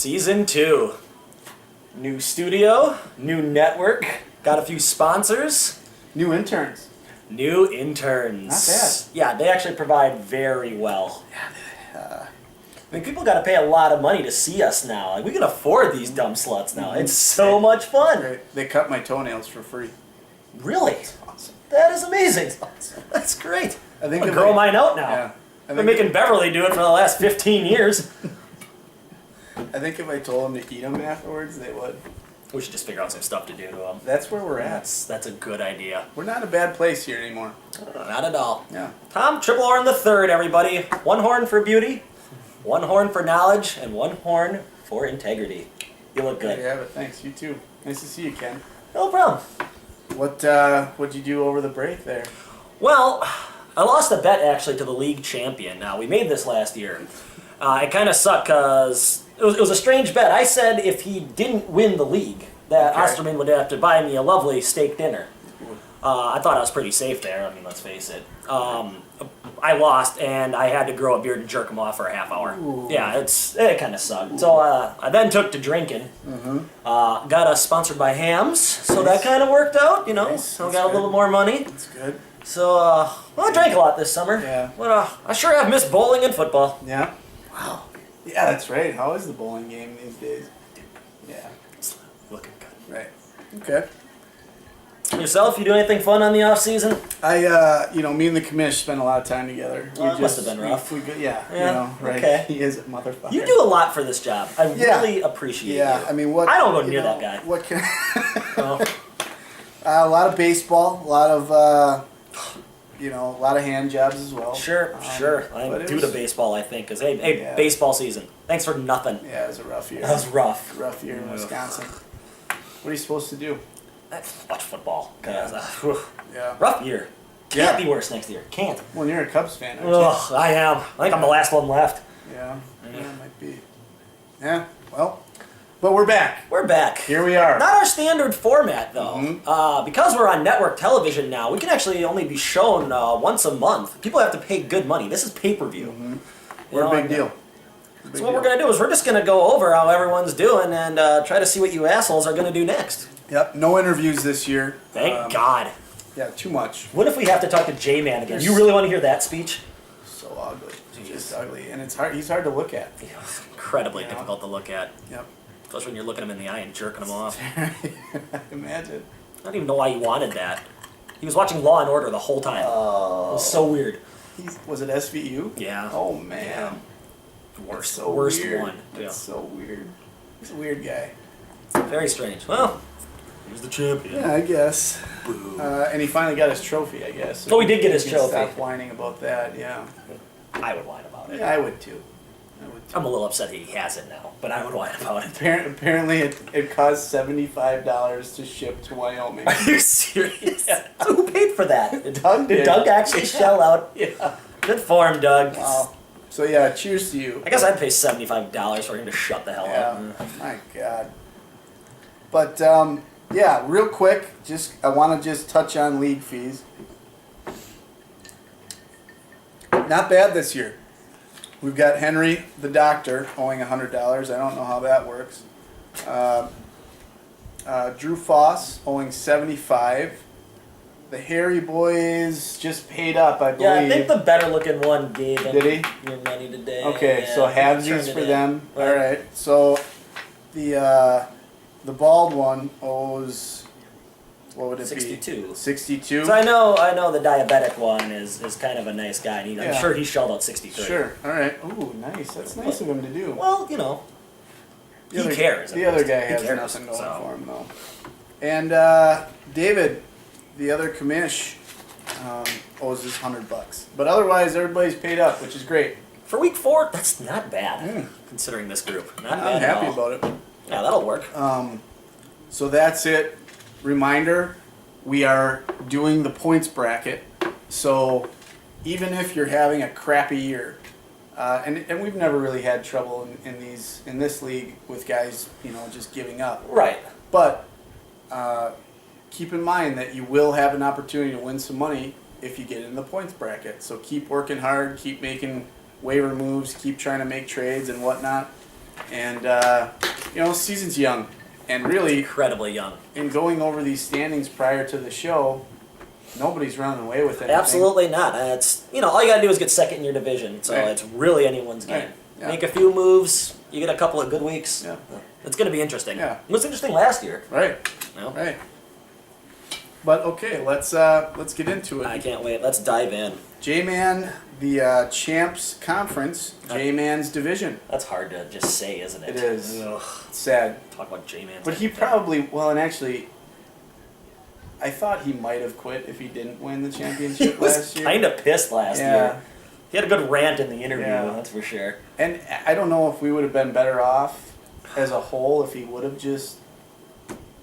Season 2. New studio, new network, got a few sponsors. New interns. New interns. Not bad. Yeah, they actually provide very well. Yeah, I mean, people got to pay a lot of money to see us now. Like, we can afford these dumb sluts now. It's so much fun. They cut my toenails for free. Really? That's awesome. That is amazing. That's awesome. That's great. I think I'm gonna grow mine out now. Yeah. I've been making Beverly do it for the last 15 years. I think if I told them to eat them afterwards, they would. We should just figure out some stuff to do to them. That's where we're at. That's a good idea. We're not in a bad place here anymore. Not at all. Yeah. Tom, triple horn the third, everybody. One horn for beauty, one horn for knowledge, and one horn for integrity. You look good. There you have it. Thanks. You too. Nice to see you, Ken. No problem. What'd you do over the break there? Well, I lost a bet actually to the league champion. Now, we made this last year. It kind of sucked because it was a strange bet. I said if he didn't win the league, that Osterman would have to buy me a lovely steak dinner. I thought I was pretty safe there. I mean, let's face it. I lost, and I had to grow a beard and jerk him off for a half hour. Ooh. Yeah, it kind of sucked. So I then took to drinking. Got us sponsored by Hams, so that kind of worked out. You know, Nice. so we That's got a little more money. That's good. So well, I drank a lot this summer. Yeah. But I sure have missed bowling and football. Yeah. Wow. Yeah, that's right. How is the bowling game these days? Yeah. It's looking good. Right. Okay. Yourself, you do anything fun on the off season? Me and the commish spent a lot of time together. Well, it must have been rough. Yeah. Right. Okay. He is a motherfucker. You do a lot for this job. I Yeah. really appreciate Yeah, you. I mean, what? I don't go near that guy. What can? Oh. A lot of baseball, a lot of a lot of hand jobs as well. Sure. I'm but it due was- to baseball, I think, because hey, Yeah. baseball season. Thanks for nothing. Yeah, it was a rough year. That was rough. Rough year in Ugh. Wisconsin. What are you supposed to do? Watch football. 'Cause, Yeah. Yeah. rough year. Can't Yeah. be worse next year. Can't. Well, you're a Cubs fan, aren't you? Ugh, I am. I think I'm the last one left. Yeah. Yeah, it might be. Yeah. Well, but we're back. We're back. Here we are. Not our standard format, though. Mhm. Because we're on network television now, we can actually only be shown once a month. People have to pay good money. This is pay-per-view. Mm-hmm. We're a big deal. So what we're going to do is we're just going to go over how everyone's doing and try to see what you assholes are going to do next. Yep. No interviews this year. Thank God. Yeah, too much. What if we have to talk to J-Man again? You really want to hear that speech? So ugly. Just ugly, and it's hard. He's hard to look at. Yeah, it's incredibly Yeah. difficult to look at. Yep. Especially when you're looking him in the eye and jerking him off. Imagine. I don't even know why he wanted that. He was watching Law and Order the whole time. It was so weird. Was it SVU? Yeah. Oh man. Yeah. Worst. So Worst weird. one. Yeah. It's so weird. He's a weird guy. Very strange. Well, he's the champion. Yeah, I guess. Boo. And he finally got his trophy, I guess. Oh, he did get his He can trophy. Stop whining about that. Yeah. I would whine about it. Yeah, I would too. I would too. I'm a little upset that he has it now, but I would whine about it. Apparently, it cost $75 to ship to Wyoming. Are you serious? So who paid for that? Doug Did did. Doug actually shell out? Yeah. Good for him, Doug. Wow. So yeah, cheers to you. I guess I'd pay $75 for him to shut the hell up. Yeah. My God. But yeah, real quick, I want to just touch on league fees. Not bad this year. We've got Henry, the doctor, owing $100. I don't know how that works. Drew Foss owing $75. The Harry boys just paid up, I believe. Yeah, I think the better looking one gave him Did your money today. Okay, Yeah, so he turned halvesies it for in. them. Right. All right. So the bald one owes, what would it 62. be? 62. So I know the diabetic one is kind of a nice guy, and I'm Yeah. sure he shelled out 63. Sure. All right. Ooh, nice. That's nice of him to do. Well, you know, The he other- cares. The at other least. guy He has cares, nothing going so. for him though. And David, the other commish, owes us $100. But otherwise, everybody's paid up, which is great. For week 4, that's not bad, considering this group. Not I'm bad happy at all. about it. Yeah, that'll work. So that's it. Reminder, we are doing the points bracket. So even if you're having a crappy year, and we've never really had trouble in this league with guys, just giving up. Right. But keep in mind that you will have an opportunity to win some money if you get in the points bracket. So keep working hard, keep making waiver moves, keep trying to make trades and whatnot. And season's young, and really, Incredibly young. in going over these standings prior to the show, nobody's running away with anything. Absolutely not. It's all you gotta do is get second in your division, so Right. it's really anyone's game. Right. Yeah. Make a few moves, you get a couple of good weeks. Yeah. It's gonna be interesting. Yeah. It was interesting last year. Right. No? Right. But okay, let's get into I it. can't wait. Let's dive in. J-Man, the Champs Conference, J-Man's division. That's hard to just say, isn't it? It is. Ugh. It's sad. Talk about J-Man. But he probably, and actually, I thought he might have quit if he didn't win the He championship was last year. kind of pissed last Yeah. year. He had a good rant in the interview, Yeah. that's for sure. And I don't know if we would have been better off as a whole if he would have just.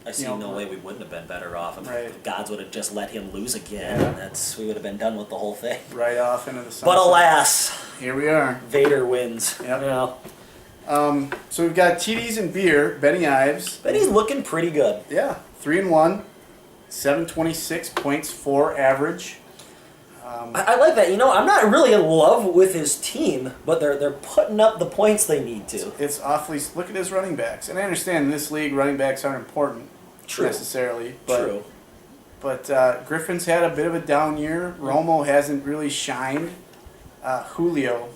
I see no way we wouldn't have been better off if Right. the gods would have just let him lose again. Yeah. We would have been done with the whole thing. Right off into the sunset. But alas, Here we are. Vader wins. Yep. You know. So we've got TDs and beer, Benny Ives. But he's looking pretty good. Yeah, 3-1, 726 points for average. I like that. I'm not really in love with his team, but they're putting up the points they need to. It's awfully. Look at his running backs, and I understand in this league running backs aren't important True. necessarily. But, True. But Griffin's had a bit of a down year. Romo hasn't really shined. Julio,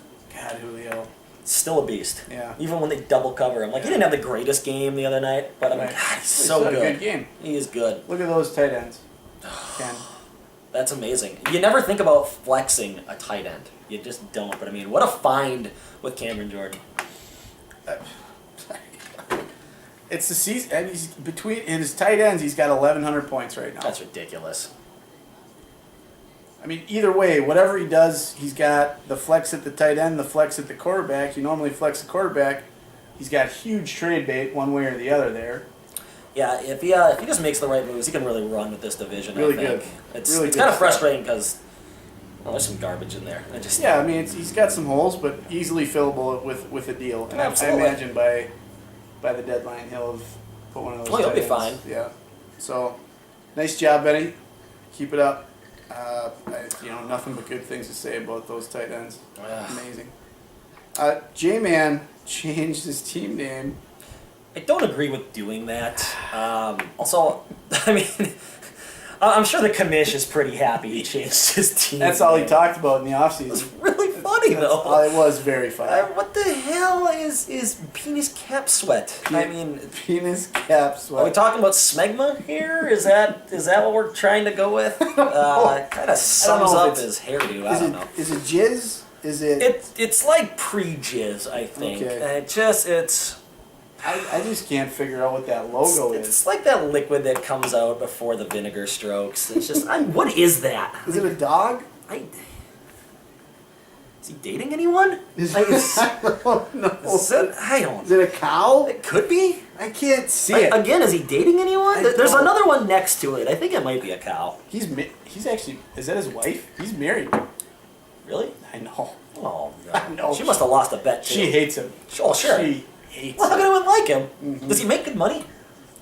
Still a beast. Yeah. Even when they double cover him. Like, he didn't have the greatest game the other night, but Right. God, he's He's so had a good. good game. He is good. Look at those tight ends. Ken. That's amazing. You never think about flexing a tight end. You just don't. But, what a find with Cameron Jordan. It's the season, and he's between his tight ends. He's got 1,100 points right now. That's ridiculous. Either way, whatever he does, he's got the flex at the tight end, the flex at the quarterback. You normally flex the quarterback. He's got huge trade bait one way or the other there. Yeah, if he just makes the right moves, he can really run with this division. Really I think. good. It's Really it's good kind of stuff. frustrating because there's some garbage in there. He's got some holes, but easily fillable with a deal. And I Absolutely. imagine by the deadline he'll have put one of those. Oh, he'll tight be ends. fine. Yeah. So, nice job, Benny. Keep it up. Nothing but good things to say about those tight ends. Amazing. J-Man changed his team name. I don't agree with doing that. Also, I'm sure the commish is pretty happy he changed his team. That's all he name. talked about in the It's offseason. really funny though. It was very funny. What the hell is penis cap sweat? Penis cap Are we sweat. talking about smegma here? Is that what we're trying to go with? It kind of sums know if up his hairdo. I Is don't it know. is it jizz? Is it? It's like pre-jizz, I think. Okay. It's I just can't figure out what that logo is. It's like that liquid that comes out before the vinegar strokes. It's just, what is that? Is it a dog? Is he dating anyone? Is, Like, I don't know. I don't. Is it a cow? It could be. I can't see it. Again, is he dating anyone? I There's don't. another one next to it. I think it might be a cow. He's actually, is that his wife? He's married. Really? I know. Oh no. I know. She must have lost a bet too. She hates him. Oh sure. She hates Well, how him. can anyone like him? Mhm. Does he make good money?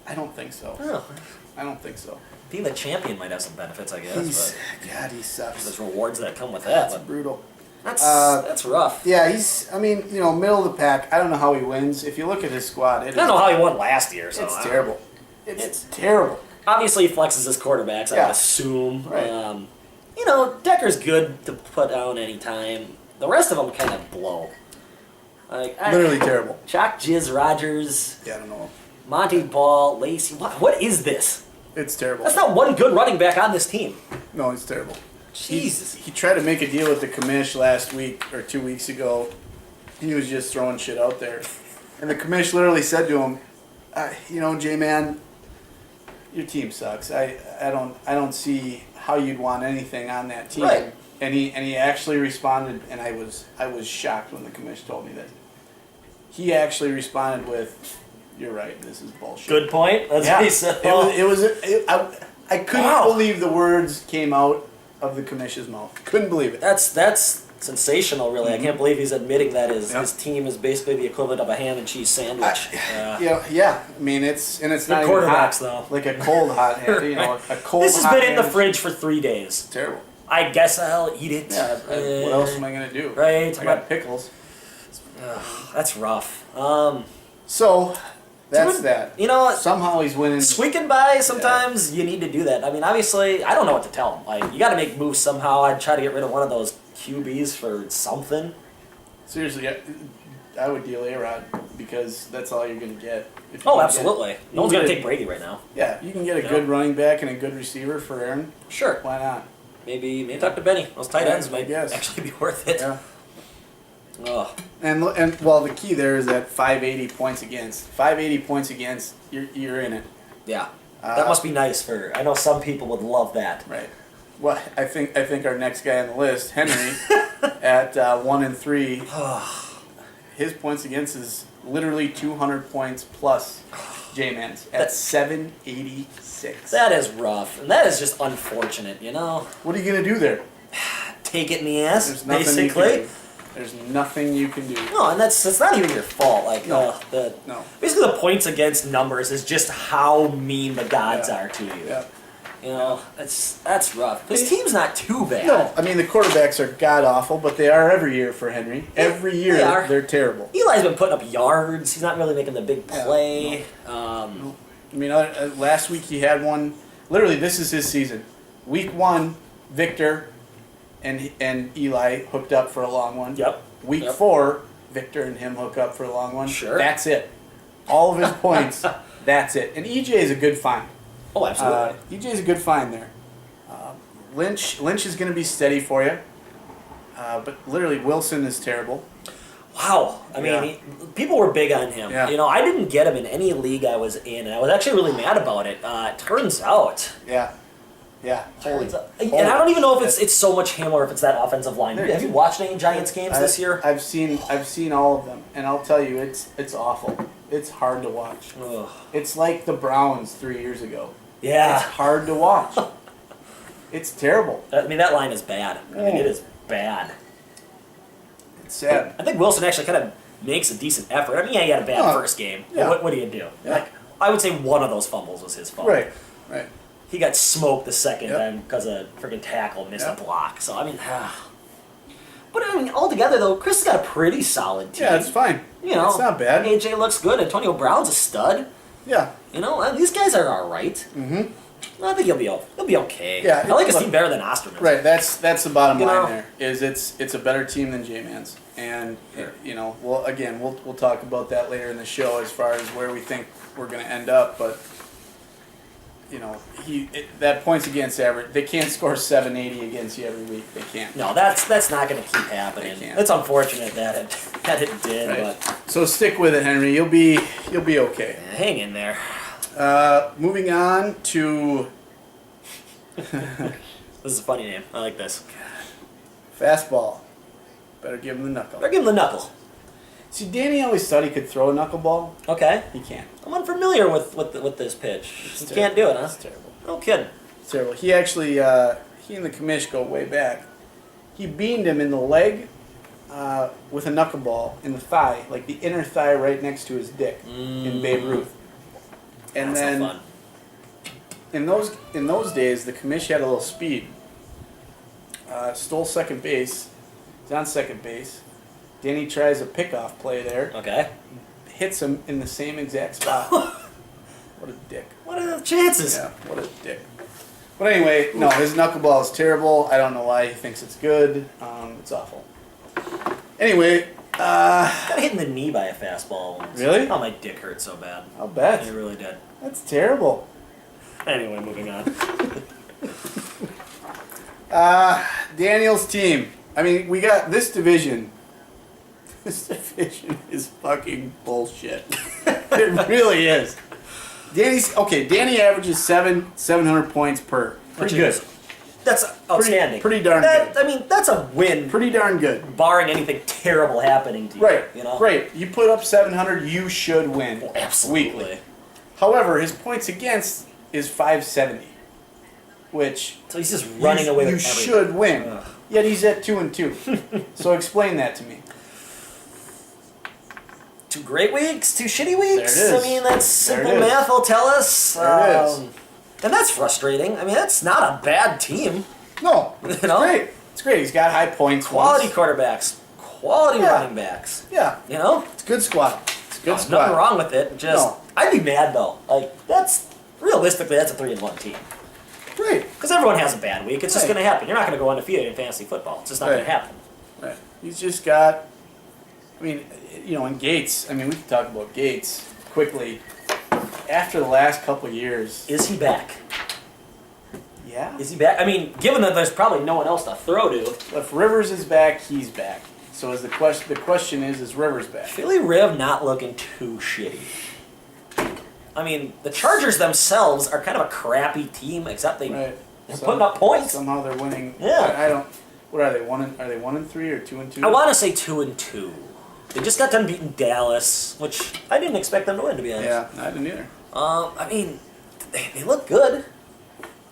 I don't think so. Oh. I don't think so. Being the champion might have some benefits, I guess. God, he But sucks. there's rewards that come with that. That's But brutal. that's rough. Yeah, middle of the pack. I don't know how he wins. If you look at his squad, I don't know how he won last year. So it's I don't- terrible. It's terrible. Obviously, he flexes his quarterbacks. I Yeah. would assume. Right. Decker's good to put down anytime. The rest of them kind of blow. Literally terrible. Chalk Jizz Rogers, Yeah, I don't know. Monty Ball, Lacey. What is this? It's terrible. That's not one good running back on this team. No, it's terrible. Jesus. He tried to make a deal with the commish last week or 2 weeks ago. He was just throwing shit out there. And the commish literally said to him, J-Man, your team sucks. I don't see how you'd want anything on that team. Right. And he actually responded, and I was shocked when the commish told me that. He actually responded with, "You're right. This is bullshit." Good point. That's what he said. I couldn't Wow. believe the words came out of the commish's mouth. Couldn't believe it. That's sensational, really. I can't believe he's admitting that his Yep. his team is basically the equivalent of a ham and cheese sandwich. Yeah. I mean, it's Good not even hot. quarterbacks, though. Like a cold hot ham. A cold. This has hot been in the ham. fridge for 3 days. Terrible. I guess I'll eat it. Yeah. What else am I gonna do? Right. I got pickles. That's rough. So that's Dude, that. You know, Somehow he's winning. squeaking by, sometimes you need to do that. I mean, obviously, I don't know what to tell him. Like, you got to make moves somehow. I'd try to get rid of one of those QBs for something. Seriously, I would deal A-Rod because that's all you're going to get. If you Oh, can absolutely. No one's going to take Brady right now. Yeah, you can get a good running back and a good receiver for Aaron. Sure. Why not? Maybe talk to Benny. Those tight ends might guess. actually be worth it. Yeah. Oh. And well, the key there is that 580 points against. 580 points against, you're in it. Yeah. That must be nice for. I know some people would love that. Right. Well, I think our next guy on the list, Henry, at 1-3, his points against is literally 200 points plus J-Man's at 786. That is rough, and that is just unfortunate. You know. What are you gonna do there? Take it in the ass, There's nothing basically. you can do. There's nothing you can do. No, and that's not even your fault. Like No. no. Basically, the points against numbers is just how mean the gods are to you. Yeah. You know, that's rough. His team's not too bad. No, I mean the quarterbacks are god awful, but they are every year for Henry. Every year they are. they're terrible. Eli's been putting up yards. He's not really making the big Yeah, play. I mean, last week he had one. Literally, this is his season. Week 1, Victor and Eli hooked up for a long one. Yep. Week 4, Victor and him hook up for a long one. Sure. That's it. All of his points. That's it. And EJ is a good find. Oh, absolutely. EJ is a good find there. Lynch is going to be steady for you. But literally, Wilson is terrible. Wow. I mean, people were big on him. Yeah. You know, I didn't get him in any league I was in, and I was actually really mad about it. Turns out. Yeah. Yeah. And I don't even know if it's so much him or if it's that offensive line. Have you watched any Giants games this year? I've seen all of them, and I'll tell you, it's awful. It's hard to watch. Ugh. It's like the Browns 3 years ago. Yeah. It's hard to watch. It's terrible. I mean, that line is bad. I mean, it is bad. It's sad. I think Wilson actually kind of makes a decent effort. I mean, yeah, he had a bad first game. Yeah. But what do you do? Yeah. Like, I would say one of those fumbles was his fault. Right. He got smoked the second Yep. time because a freaking tackle missed Yep. a block. So, I mean, but I mean, altogether, though, Chris has got a pretty solid team. Yeah, it's fine. You know, it's not bad. AJ looks good. Antonio Brown's a stud. Yeah. You know, these guys are all right. Mm-hmm. I think he'll be okay. Yeah, I like his look- team better than Osterman. Right. That's the bottom You line know? there. Is it's a better team than J-Man's, and Sure. you know, we'll talk about that later in the show as far as where we think we're going to end up, but. You know, that points against average. They can't score 780 against you every week. They can't. No, that's not going to keep happening. They can't. It's unfortunate that it did, Right. but So stick with it, Henry. You'll be okay. hang in there. Moving on to This is a funny name. I like this. fastball. Better give him the knuckle. Or give him the knuckle. See, Danny always thought he could throw a knuckleball. Okay. He can't. I'm unfamiliar with this pitch. You can't do it, huh? It's terrible. No kidding. It's terrible. He actually, he and the commish go way back. He beamed him in the leg with a knuckleball in the thigh, like the inner thigh right next to his dick in Babe Ruth. And That's then no fun. in those days, the commish had a little speed. Stole second base. He's on second base. Danny tries a pickoff play there. Okay. Hits him in the same exact spot. What a dick. What are the chances? Yeah, what a dick. But anyway, no, his knuckleball is terrible. I don't know why he thinks it's good. It's awful. Anyway, Got hit in the knee by a fastball once. Really? Oh, my dick hurt so bad. I'll bet. It really did. That's terrible. Anyway, moving on. Daniel's team. I mean, we got this division. This division is fucking bullshit. It really is. Danny averages 700 points per. Pretty good. That's outstanding. Pretty darn good. I mean, that's a win, Pretty darn good. barring anything terrible happening to you. Right. You know? Right. You put up 700, you should win. Oh, absolutely. Weekly. However, his points against is 570, which So he's just running away with you everything. should win. Ugh. Yet he's at 2-2. So explain that to me. 2 great weeks, 2 shitty weeks. There it is. I mean, that's simple There it is. math will tell us. There it is. And that's frustrating. I mean, that's not a bad team. No, it's You know? great. It's great. He's got high points. Quality once. quarterbacks. quality Yeah. running backs. Yeah, You know? it's a good squad. It's a good There's squad. nothing wrong with it. Just, No. I'd be mad though. Like, realistically, that's a 3-1 team. Right. Because everyone has a bad week. It's just Right. going to happen. You're not going to go undefeated in fantasy football. It's just not going Right. to happen. Right. He's just got. I mean, and Gates. I mean, we can talk about Gates quickly. After the last couple of years. Is he back? Yeah. Is he back? I mean, given that there's probably no one else to throw to, If Rivers is back, he's back. So is the question? The question is Rivers back? Philly Riv not looking too shitty. I mean, the Chargers themselves are kind of a crappy team, except they're putting up points. Somehow they're winning. Yeah. I don't. What are they? Are they 1-3 or 2-2? I want to say 2-2. They just got done beating Dallas, which I didn't expect them to win, to be honest. Yeah, I didn't either. I mean, they look good.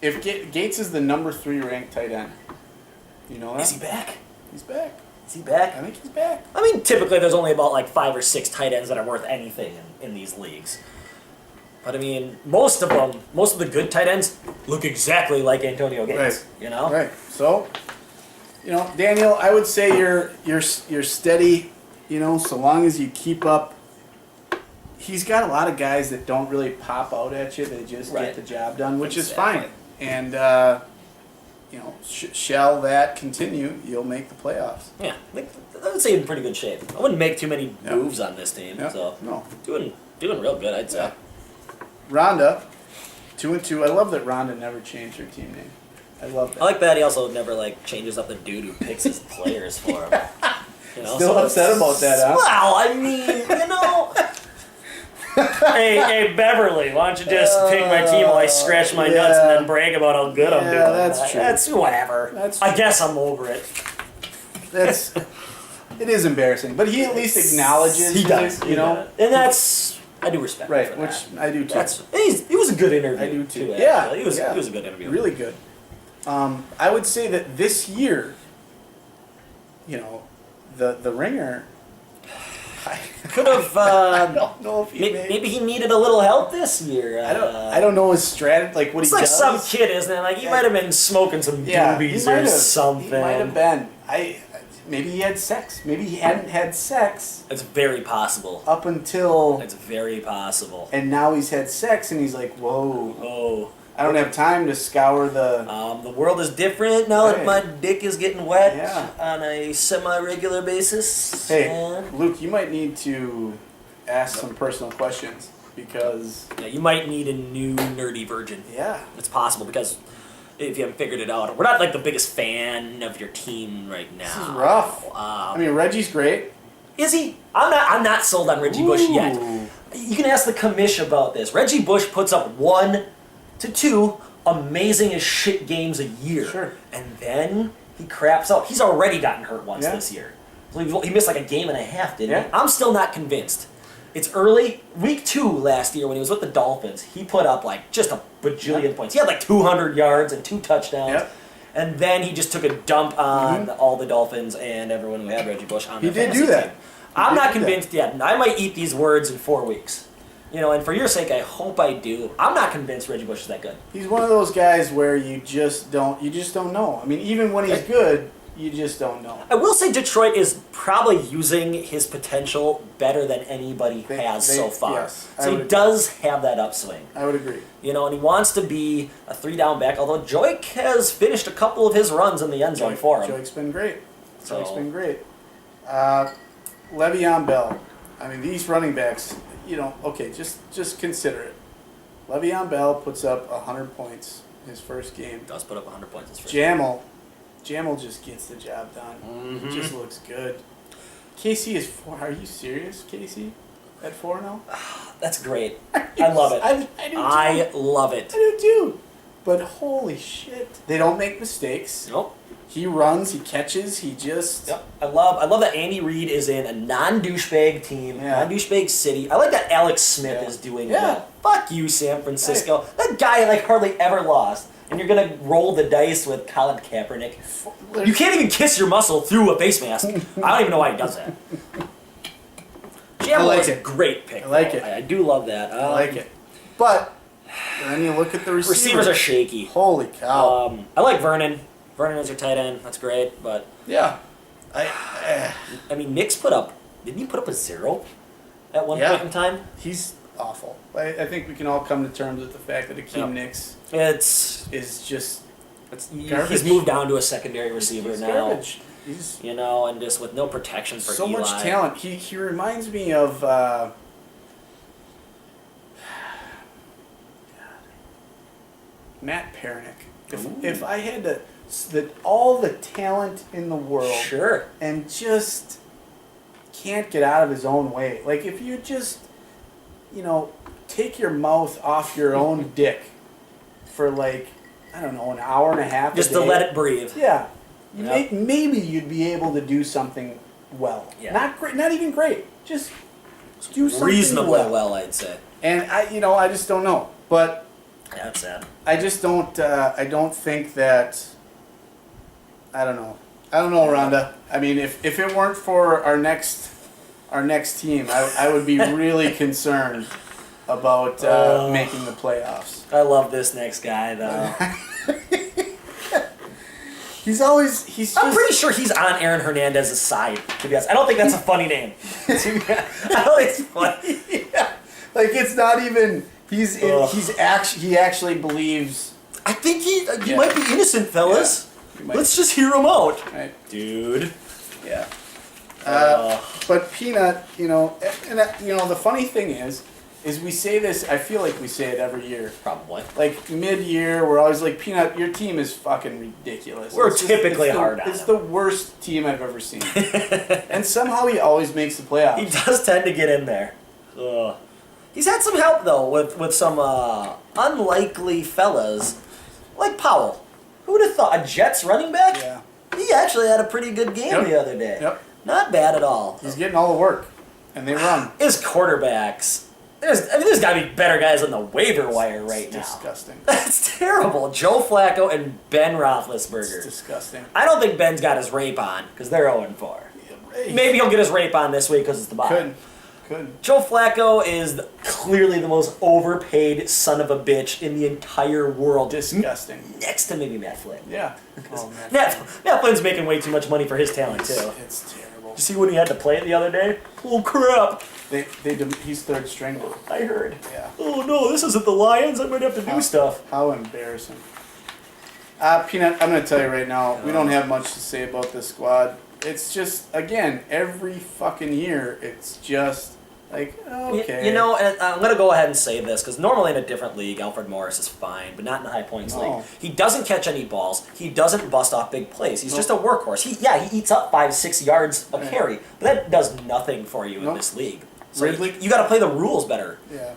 If Gates is the number 3 ranked tight end, you know that? Is he back? He's back. Is he back? I think he's back. I mean, typically there's only about like 5 or 6 tight ends that are worth anything in these leagues. But I mean, most of the good tight ends look exactly like Antonio Gates. Right. You know? Right. So, Daniel, I would say you're steady. So long as you keep up. He's got a lot of guys that don't really pop out at you. They just Right. get the job done, which is Exactly. fine. And shall that continue, you'll make the playoffs. Yeah. I would say in pretty good shape. I wouldn't make too many Yeah. moves on this team. Yeah. So No. doing real good, I'd say. Yeah. Rhonda, 2-2. I love that Rhonda never changed her team name. I love that. I like that he also never like changes up the dude who picks his players for him. Still upset about that, huh? Well, I mean, hey, Beverly, why don't you just pick my team while I scratch my nuts and then brag about how good I'm doing? Yeah, that's true. That's whatever. That's I true. guess I'm over it. It is embarrassing, but he at least acknowledges. He does, and that's I do respect. Right, him for which that. I do too. He was a good interview. I do too. Yeah, Yeah, he was yeah. a good interview. Really good. I would say that this year, the Ringer. Could have. I don't know if he maybe he needed a little help this year. I don't know his strategy, like what It's he like does. some kid, isn't it? Like he might have been smoking some doobies or something. He might have been. Maybe he had sex. Maybe he hadn't had sex It's very possible. up until, It's very possible. and now he's had sex, and he's like, whoa, Oh. I don't have time to scour the. The world is different now that Right. my dick is getting wet Yeah. on a semi-regular basis. Hey, And, Luke, you might need to ask some personal questions because. yeah, you might need a new nerdy virgin. Yeah. It's possible because if you haven't figured it out, we're not like the biggest fan of your team right now. This is rough. I mean, Reggie's great. Is he? I'm not sold on Reggie Bush yet. Ooh. You can ask the commish about this. Reggie Bush puts up 1 to 2 amazing as shit games a year. Sure. And then he craps out. He's already gotten hurt once Yeah. this year. So he missed like a game and a half, didn't Yeah. he? I'm still not convinced. It's early. Week 2 last year when he was with the Dolphins, he put up like just a bajillion points. He had like 200 yards and 2 touchdowns. Yep. And then he just took a dump on all the Dolphins and everyone who had Reggie Bush on He their did fantasy do that. team. I'm did not do that. convinced yet. I might eat these words in 4 weeks. And for your sake, I hope I do. I'm not convinced Reggie Bush is that good. He's one of those guys where you just don't know. I mean, even when he's good, you just don't know. I will say Detroit is probably using his potential better than anybody has so far. yes, I So he would does have that upswing. I would agree. And he wants to be a 3-down back, although Joik has finished a couple of his runs in the end zone for him. Joke's been great. So- Joke's been great. Le'Veon Bell. I mean, these running backs, okay, just consider it. Le'Veon Bell puts up 100 points his first game. Does put up 100 points his first Jamal just gets the job done. Mhm. Just looks good. Casey is 4. Are you serious, Casey? At 4 now? That's great. I love it. I do too. I love it. I do too. But holy shit. They don't make mistakes. Nope. He runs, he catches, he just. Yep. I love that Andy Reid is in a non-douchebag team, Yeah. non-douchebag city. I like that Alex Smith Yeah. is doing Yeah. well. Fuck you, San Francisco. That guy hardly ever lost. And you're gonna roll the dice with Colin Kaepernick. You can't even kiss your muscle through a face mask. I don't even know why he does that. Jamal like is a it. great pick. I like though. it. I do love that. I like it. But then you look at the receivers. Receivers are shaky. Holy cow. I like Vernon. Vernon is your tight end. That's great, but Yeah. I mean, Nick's didn't he put up a 0 at one point in time? He's awful. I think we can all come to terms with the fact that Akeem Nicks is just garbage. He's moved down to a secondary receiver he's now. Garbage. And just with no protection for so Eli. much talent. He reminds me of Matt Pernick. If I had all the talent in the world, sure, and just can't get out of his own way. Like if you just, take your mouth off your own dick for like, I don't know, an hour and a half. Just to let it breathe. Yeah. Maybe you'd be able to do something well. Yeah. Not great, not even great. Just do something reasonably well, I'd say. And I just don't know. But yeah, that's sad. I just don't. I don't think that. I don't know. Rhonda. I mean, if it weren't for our next team, I would be really concerned about making the playoffs. I love this next guy though. I'm pretty sure he's on Aaron Hernandez's side, to be honest. I don't think that's a funny name. I don't think it's funny. Yeah. Like it's not even he actually believes. I think he might be innocent, fellas. Yeah, let's just hear him out. Right. Dude. Yeah. But Peanut, the funny thing is we say this, I feel like we say it every year. Probably. Like mid-year, we're always like, Peanut, your team is fucking ridiculous. We're typically hard on him. It's the worst team I've ever seen. And somehow he always makes the playoffs. He does tend to get in there. He's had some help, though, with some unlikely fellas, like Powell. Who would have thought? A Jets running back? Yeah. He actually had a pretty good game the other day. Yep. Not bad at all. He's getting all the work, and they run. His quarterbacks. There's got to be better guys on the waiver wire right now. Disgusting. That's terrible. Joe Flacco and Ben Roethlisberger. It's disgusting. I don't think Ben's got his rape on because they're 0-4. Yeah, maybe he'll get his rape on this week because it's the bye. Could. Joe Flacco is clearly the most overpaid son of a bitch in the entire world. Disgusting. Next to maybe Matt Flynn. Yeah. Oh, Matt Flynn's making way too much money for his talent, too. It's terrible. Did you see when he had to play it the other day? Oh, crap. He's third string now. I heard. Yeah. Oh, no, this isn't the Lions. I might have to do stuff. How embarrassing. Peanut, I'm going to tell you right now, we don't have much to say about this squad. It's just, again, every fucking year, it's just... like, okay. And I'm going to go ahead and say this, because normally in a different league, Alfred Morris is fine, but not in the high points league. He doesn't catch any balls. He doesn't bust off big plays. He's just a workhorse. He eats up 5-6 yards a carry, but that does nothing for you in this league. So Ridley, you got to play the rules better. Yeah.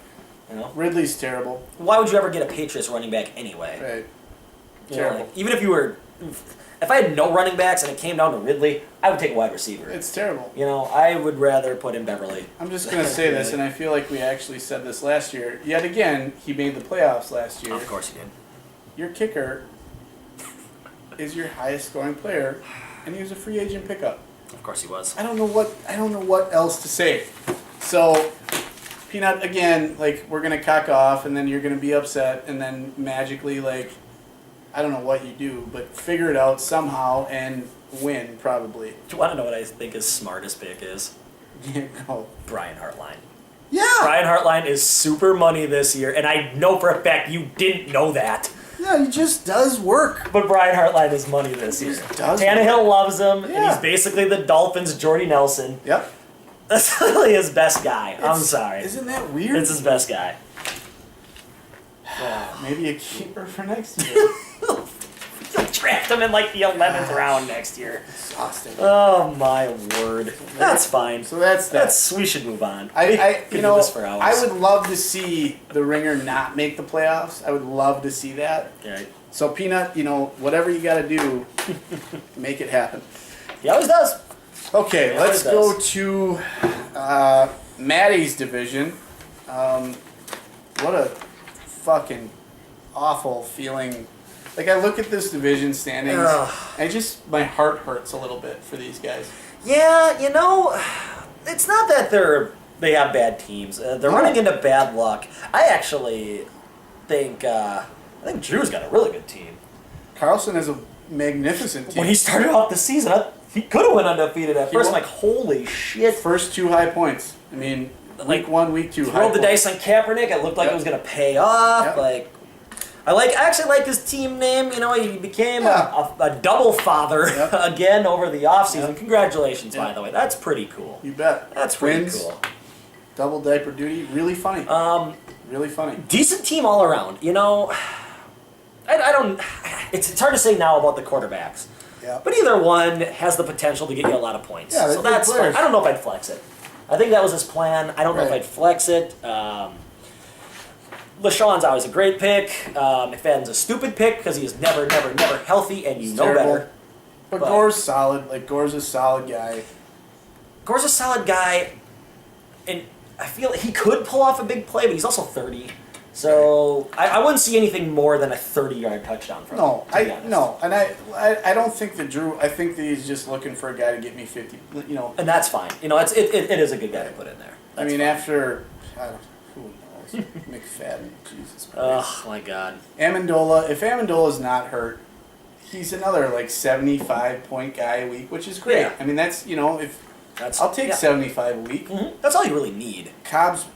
Ridley's terrible. Why would you ever get a Patriots running back anyway? Right. Terrible. Even if I had no running backs and it came down to Ridley, I would take a wide receiver. It's terrible. I would rather put in Beverly. I'm just going to say this, and I feel like we actually said this last year. Yet again, he made the playoffs last year. Of course he did. Your kicker is your highest scoring player, and he was a free agent pickup. Of course he was. I don't know what else to say. So, Peanut, again, we're going to cock off, and then you're going to be upset, and then magically, I don't know what you do, but figure it out somehow and win, probably. Do you want to know what I think his smartest pick is? Yeah, go. Brian Hartline. Yeah! Brian Hartline is super money this year, and I know for a fact you didn't know that. Yeah, he just does work. But Brian Hartline is money this year. Tannehill loves him, and he's basically the Dolphins' Jordy Nelson. Yep. That's literally his best guy. I'm sorry. Isn't that weird? It's his best guy. Maybe a keeper for next year. Draft him in the 11th round next year. Exhausting. Oh my word. That's fine. So that's that. We should move on. I do this for hours. I would love to see the Ringer not make the playoffs. I would love to see that. Right. So Peanut, whatever you got to do, make it happen. He always does. Okay, let's go to Maddie's division. What a fucking awful feeling. I look at this division standings, and my heart hurts a little bit for these guys. Yeah, it's not that they have bad teams. They're running into bad luck. I actually think Drew's got a really good team. Carlson has a magnificent team. When he started off the season, he could have went undefeated at first. I'm like, holy shit. First 2 high points. I mean, week 1, week 2 high Rolled the points. dice on Kaepernick. It looked like it was going to pay off. Yep. Like, I actually like his team name. You know, he became a double father again over the offseason. Yep. Congratulations, by the way. That's pretty cool. You bet. That's pretty cool. Double diaper duty. Really funny. Really funny. Decent team all around. You know, I don't. It's hard to say now about the quarterbacks. Yeah. But either one has the potential to get you a lot of points. Yeah, so that's fine. I don't know if I'd flex it. I think that was his plan. I don't know if I'd flex it. LaShawn's always a great pick. McFadden's a stupid pick because he is never healthy, and you know terrible. better. But Gore's solid. Like, Gore's a solid guy. Gore's a solid guy, and I feel he could pull off a big play, but he's also 30. So I wouldn't see anything more than a 30-yard touchdown from him. And I don't think that Drew. I think that he's just looking for a guy to get me 50. You know, and that's fine. You know, it is a good guy to put in there. I mean, after who knows McFadden, Jesus Christ. Oh my God. Amendola. If Amendola's not hurt, he's another like 75-point guy a week, which is great. Yeah. I mean, that's I'll take 75 a week. Mm-hmm. That's all you really need. Cobb's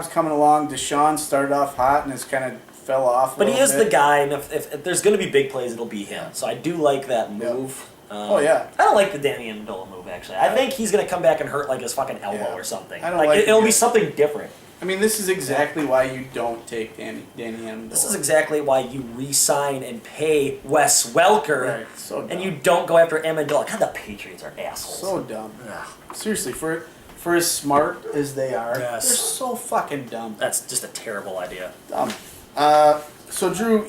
coming along. Deshaun started off hot and has kind of fell off. But he is the guy, and if there's going to be big plays, it'll be him. So I do like that move. Yeah. I don't like the Danny Amendola move, actually. I think he's going to come back and hurt like his fucking elbow or something. I don't it'll be something different. I mean, this is exactly why you don't take Danny Amendola. This is exactly why you re-sign and pay Wes Welker, right. So dumb. and you don't go after Amendola. God, the Patriots are assholes. So dumb. Ugh. Seriously, for as smart as they are, Yes. they're so fucking dumb. That's just a terrible idea. Dumb. So Drew,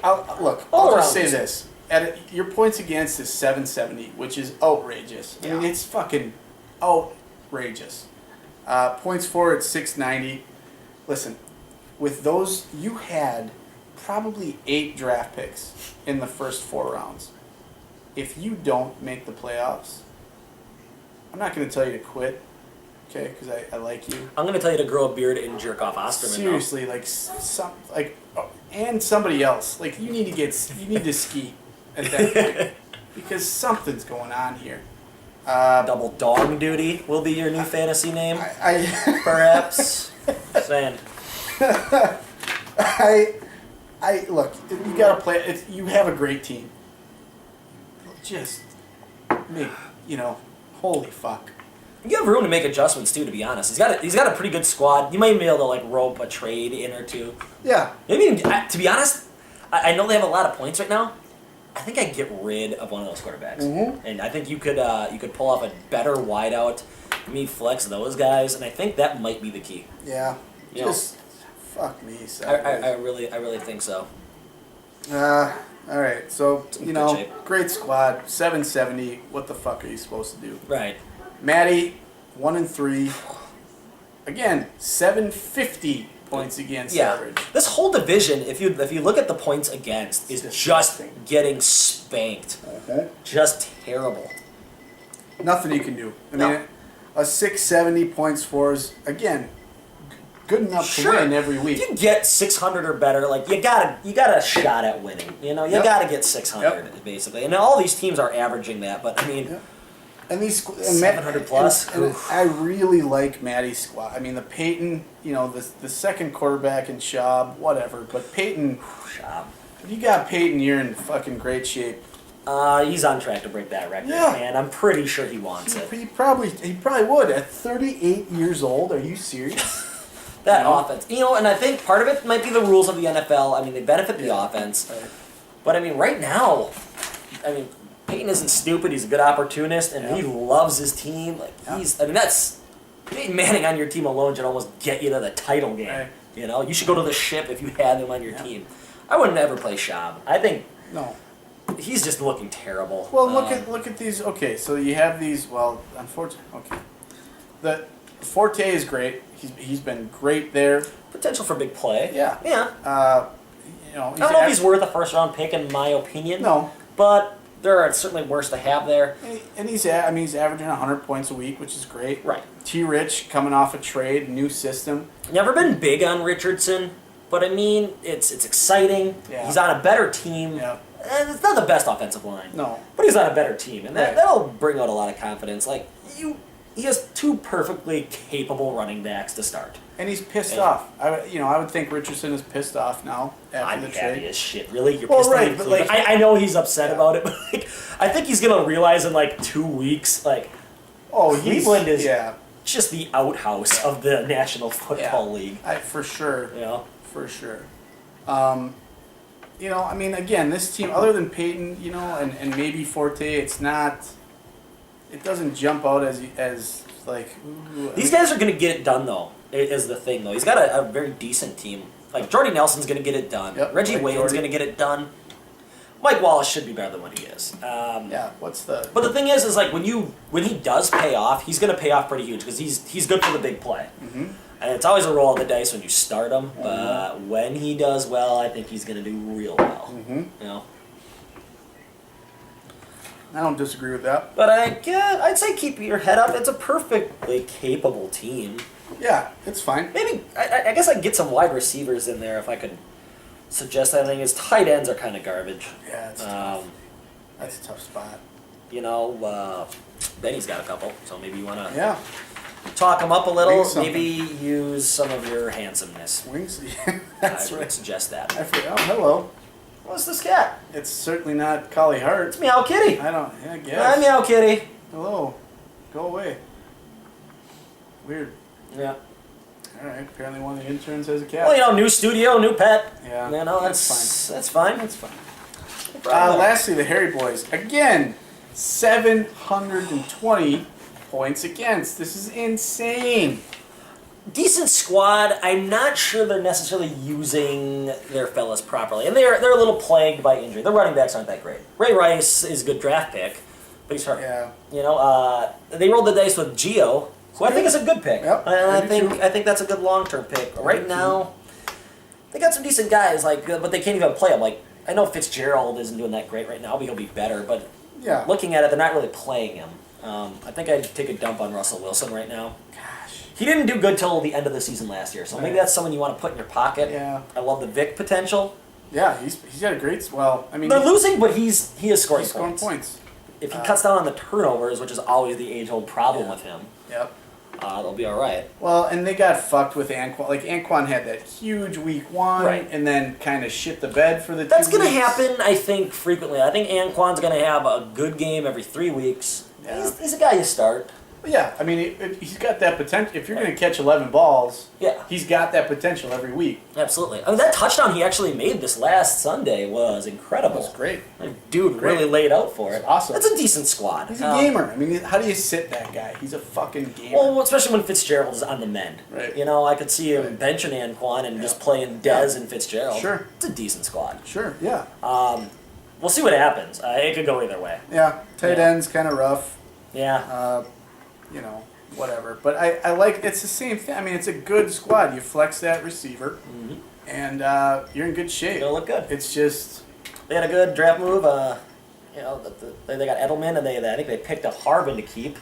I'll just say this: your points against is 770, which is outrageous. I mean, it's fucking outrageous. Points for it's 690. Listen, with those, you had probably 8 draft picks in the first 4 rounds. If you don't make the playoffs, I'm not going to tell you to quit, okay? Because I like you. I'm going to tell you to grow a beard and jerk off Osterman. Seriously, and somebody else. Like, you need to ski at that point because something's going on here. Double dog duty will be your new fantasy name, perhaps. Saying. Look. You gotta play. You have a great team. Just holy fuck. You have room to make adjustments too. To be honest, he's got a pretty good squad. You might be able to rope a trade in or two. Yeah. Maybe to be honest, I know they have a lot of points right now. I think I'd get rid of one of those quarterbacks, and I think you could pull off a better wideout. Me flex those guys, and I think that might be the key. Yeah. Fuck me. I really think so. All right. So shape. great squad. 770. What the fuck are you supposed to do? Right. Matty, 1-3. Again, 750 points against average. This whole division, if you look at the points against, is just getting spanked. Just terrible. Nothing you can do. I mean, a 670 points for is, again, good enough to win every week. If you get 600 or better, you got a shot at winning. You got to get 600 basically. And all these teams are averaging that, but I mean, and these 700 plus. And I really like Matty's squad. I mean, the Peyton, the second quarterback in Schaub, whatever. But Peyton, Schaub. If you got Peyton, you're in fucking great shape. He's on track to break that record, man. I'm pretty sure he wants it. He probably would at 38 years old. Are you serious? That offense, and I think part of it might be the rules of the NFL. I mean, they benefit the offense, but I mean, right now, Peyton isn't stupid. He's a good opportunist, and he loves his team. That's Peyton Manning on your team alone should almost get you to the title game. Right. You should go to the ship if you had him on your team. I wouldn't ever play Schaub. I think he's just looking terrible. Well, look at these. Okay, so you have these. Well, unfortunately, the Forte is great. He's been great there. Potential for big play. Yeah. Yeah. I don't know if he's worth a first-round pick in my opinion. No. But there are certainly worse to have there. And he's averaging 100 points a week, which is great. Right. T. Rich coming off a trade, new system. Never been big on Richardson, but I mean, it's exciting. Yeah. He's on a better team. Yeah. it's not the best offensive line. No. But he's on a better team, and Right. that'll bring out a lot of confidence. Like, he has two perfectly capable running backs to start. And he's pissed off. I would think Richardson is pissed off now after I'm the happy trade. as shit. Really, you're Well, pissed right, off. but, like- I know he's upset about it, but like, I think he's gonna realize in like 2 weeks, like, Oh, Cleveland is yeah, just the outhouse of the National Football League. for sure, You know, for sure. I mean, again, this team, other than Peyton, and maybe Forte, it doesn't jump out as like. Ooh, these guys are gonna get it done though. Is the thing though. He's got a very decent team. Like Jordy Nelson's gonna get it done. Yep, Reggie like Wayne's Jordy. gonna get it done. Mike Wallace should be better than what he is. Yeah, what's the? But the thing is like when he does pay off, he's going to pay off pretty huge because he's good for the big play. Mm-hmm. And it's always a roll of the dice when you start him. But when he does well, I think he's going to do real well. Mm-hmm. You know. I don't disagree with that. But I'd say keep your head up. It's a perfectly capable team. Yeah, it's fine. Maybe I guess I'd get some wide receivers in there if I could suggest anything. His tight ends are kind of garbage. Yeah, it's that's a tough spot. Benny's got a couple, so maybe you want to Yeah, talk him up a little. Wings something. Maybe use some of your handsomeness. wings. That's I would right. suggest that. I forget. Oh, hello. What's this cat? It's certainly not Collie Hart. It's Meow Kitty. I guess. Hi, Meow Kitty. Hello. Go away. Weird. Yeah. All right. Apparently, one of the interns has a cat. Well, new studio, new pet. Yeah, You know, that's that's fine. That's fine. No problem. Lastly, the Harry Boys. Again, 720 points against. This is insane. Decent squad. I'm not sure they're necessarily using their fellas properly, and they're a little plagued by injury. Their running backs aren't that great. Ray Rice is a good draft pick, but he's hurt. Yeah. They rolled the dice with Gio, who I think is a good pick. Yep, And I do too. I think that's a good long-term pick. Right do now, they got some decent guys, but they can't even play them. Like, I know Fitzgerald isn't doing that great right now, but he'll be better. But Yeah. looking at it, they're not really playing him. I think I'd take a dump on Russell Wilson right now. Gosh. He didn't do good till the end of the season last year, so maybe Right. that's someone you want to put in your pocket. Yeah. I love the Vic potential. Yeah, he's got a great. Well, I mean, They're losing, but he is scoring he's scoring points. points. If he cuts down on the turnovers, which is always the age-old problem Yeah. with him, Yep. they'll be all right. Well, and they got fucked with Anquan. Like Anquan had that huge week 1, Right. and then kind of shit the bed for the. That's 2 going to weeks. happen, I think, frequently. I think Anquan's going to have a good game every 3 weeks. Yeah. He's a guy you start. Yeah, I mean, he's got that potential. If you're going to catch 11 balls, Yeah, he's got that potential every week. absolutely. I mean, that touchdown he actually made this last Sunday was incredible. That's great. Like, dude Great. really laid out for it. That's awesome. That's a decent squad. He's a gamer. I mean, how do you sit that guy? He's a fucking gamer. Well, especially when Fitzgerald is on the mend. Right. You know, I could see him Right. benching Anquan and just Yeah. playing Dez and Fitzgerald. Sure. It's a decent squad. Sure. Yeah. We'll see what happens. It could go either way. Yeah. Tight Yeah. end's kind of rough. Yeah. Whatever. But I like. It's the same thing. I mean, it's a good squad. You flex that receiver, and you're in good shape. It'll look good. It's just. They had a good draft move. They got Edelman, and I think they picked up Harvin to keep.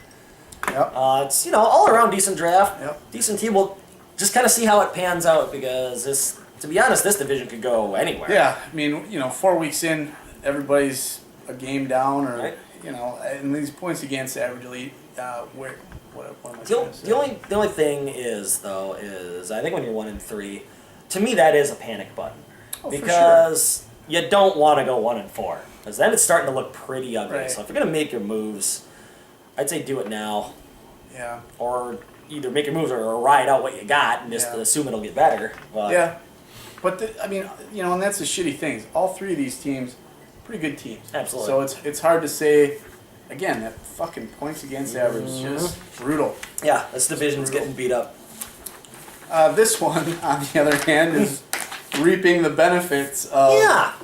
Yep. It's all around decent draft. Yep. Decent team. We'll just kind of see how it pans out because to be honest, this division could go anywhere. Yeah. I mean, 4 weeks in, everybody's a game down, or Right. and these points against average elite. What am I The, trying to say? the only thing is I think when you're 1-3, to me that is a panic button Oh, for because you don't want to go 1-4 because then it's starting to look pretty ugly. Right. So if you're gonna make your moves, I'd say do it now, Yeah. or either make your moves or ride out what you got and just Yeah. assume it'll get better. But Yeah. But and that's the shitty thing. All 3 of these teams, pretty good teams. Absolutely. So it's hard to say. Again, that fucking points against average is just brutal. yeah, this division's getting beat up. This one, on the other hand, is reaping the benefits of Yeah.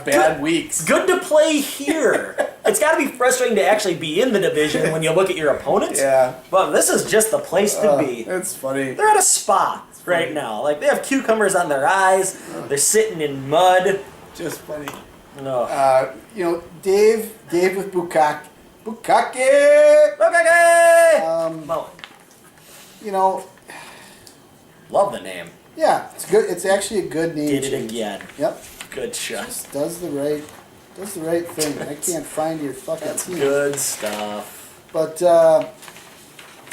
bad weeks. Good to play here. It's got to be frustrating to actually be in the division when you look at your opponents. Yeah. But this is just the place to be. It's funny. They're at a spa right funny. now. Like, they have cucumbers on their eyes. They're sitting in mud. Just funny. No. Dave with Bukake. Okay. Um, Well, you know, love the name. Yeah, it's good. It's actually a good name Did it change. again. Yep. Good shot. Just does the right thing. I can't find your fucking That's team. good stuff. But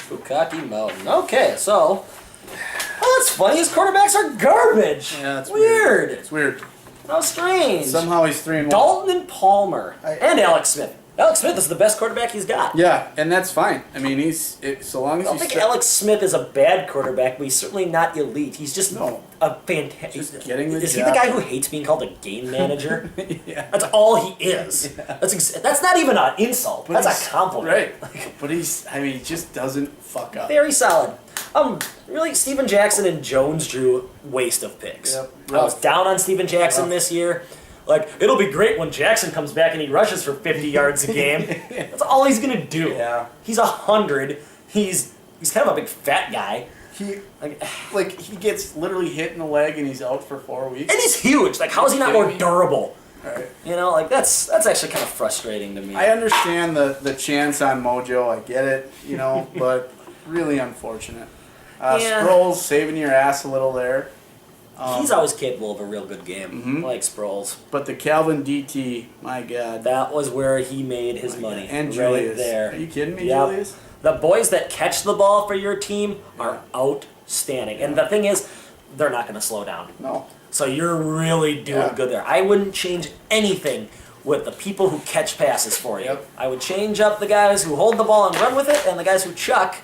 Bukaki Mountain. Okay, so that's funny. His quarterbacks are garbage. yeah, it's weird. It's weird. How strange. Somehow he's 3-1. Dalton and Palmer and Alex Smith. Alex Smith is the best quarterback he's got. Yeah, and that's fine. I mean, so long as I don't think Alex Smith is a bad quarterback, but he's certainly not elite. He's just a fantastic. Just getting the Is job. he the guy who hates being called a game manager? yeah. That's all he is. Yeah. That's not even an insult. But That's a compliment. Right. But he just doesn't fuck up. Very solid. Really, Steven Jackson and Jones Drew, waste of picks. Yep. I was down on Steven Jackson this year. Like, it'll be great when Jackson comes back and he rushes for 50 yards a game. That's all he's gonna do. Yeah. He's 100. He's kind of a big fat guy. He gets literally hit in the leg and he's out for 4 weeks. And he's huge. Like, how is he not more kidding me? durable? Right. You know, like that's actually kind of frustrating to me. I understand the chance on Mojo. I get it, but really unfortunate. Yeah. Sproles saving your ass a little there. He's always capable of a real good game. I like Sproles. But the Calvin DT, my God. That was where he made his money. And right Julius. there. Are you kidding me, Yep. Julius? The boys that catch the ball for your team are outstanding. And the thing is, they're not going to slow down. No. So you're really doing good there. I wouldn't change anything with the people who catch passes for you. Yep. I would change up the guys who hold the ball and run with it, and the guys who chuck.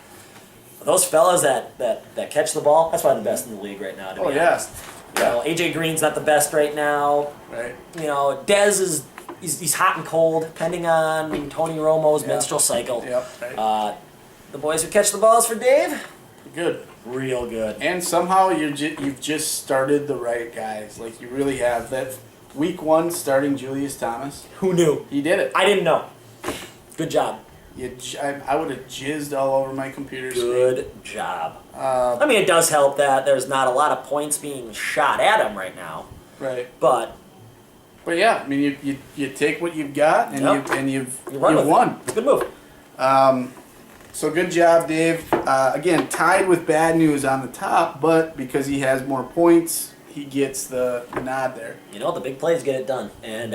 Those fellas that catch the ball, that's probably the best in the league right now, to be honest. You know, AJ Green's not the best right now. Right. You know, Dez is he's hot and cold, depending on Tony Romo's menstrual cycle. Yep. Right. The boys who catch the balls for Dave, Good. real good. And somehow you've just started the right guys. Like you really have. That week 1 starting Julius Thomas. Who knew? He did it. I didn't know. Good job. I would have jizzed all over my computer screen. Good job. I mean, it does help that there's not a lot of points being shot at him right now. Right. But yeah, I mean, you take what you've got and you've won. It's a good move. So good job, Dave. Again, tied with bad news on the top, but because he has more points, he gets the nod there. You know, the big plays get it done. And